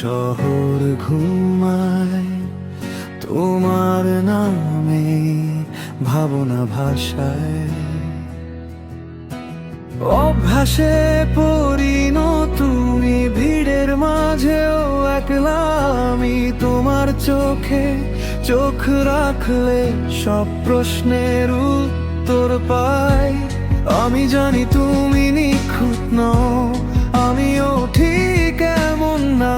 শহর ঘুমায় তোমার নামে ভাবনা ভাষায়, অভ্যাসে পরিণত তুমি ভিড়ের মাঝেও একলা আমি। তোমার চোখে চোখ রাখলে সব প্রশ্নের উত্তর পাই। আমি জানি তুমি নিখুঁত নও, আমিও ঠিক এমন না,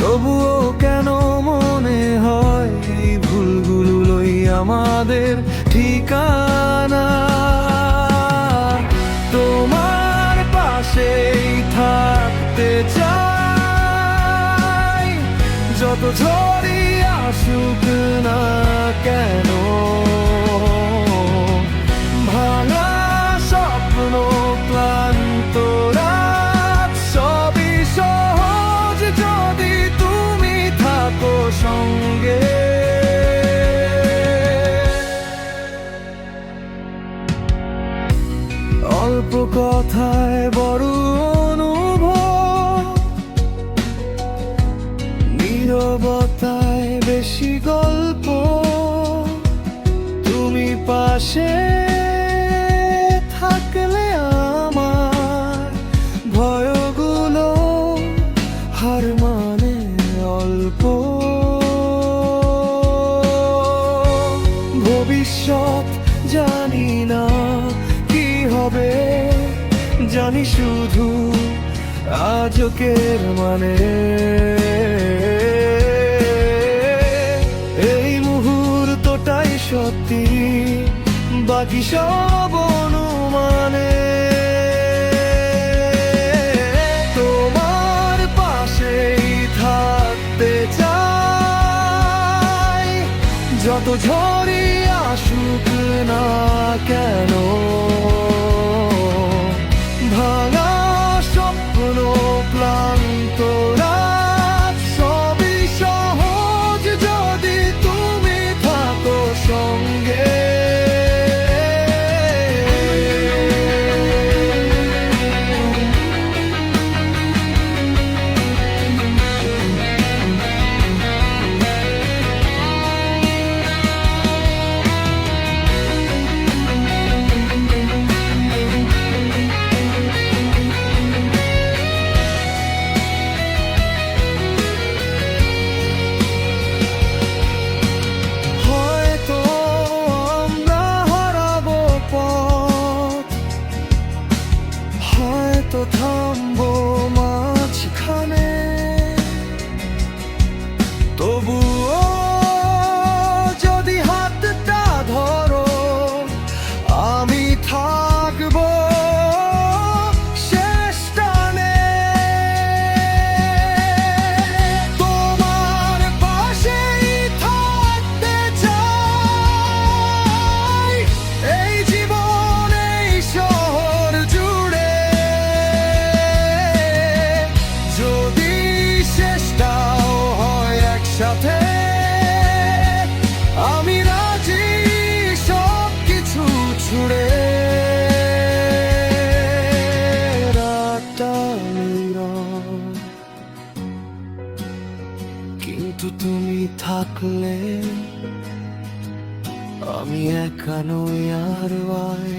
তবুও কেন মনে হয় এই ভুলগুলোই আমাদের ঠিকানা। তোমার পাশেই থাকতে চাই, যত ঝড়ই আসুক না কেন। ভাঙা স্বপ্ন, ক্লান্ত রাত সবই সহজ যদি তুমি থাকো সঙ্গে। অল্প কথায় বড় অনুভব, নীরবতায় বেশি গল্প। তুমি পাশে থাকলে আমার ভয়গুলো হার মানে অল্প। ভবিষ্যৎ জানি না কি হবে, জানি শুধু আজকের মানে। এই মুহূর্তটাই সত্যি, বাকি সব অনুমানে। তোমার পাশেই থাকতে চাই, যত ঝড়ই আসুক না কেন। ভাঙা স্বপ্ন, ক্লান্ত রাত সবই সহজ যদি তুমি থাকো সঙ্গে। তো থামবো মাঝখানে, তবুও যদি হাতটা ধরো আমি থাকবো শেষ টানে। তোমার পাশেই থাকতে চাই, এই জীবন এই শহর জুড়ে। সাথে আমি রাজি সব কিছু ছুড়ে। রাতটা নীরব, কিন্তু তুমি থাকলে আমি একা নই আর ভাই।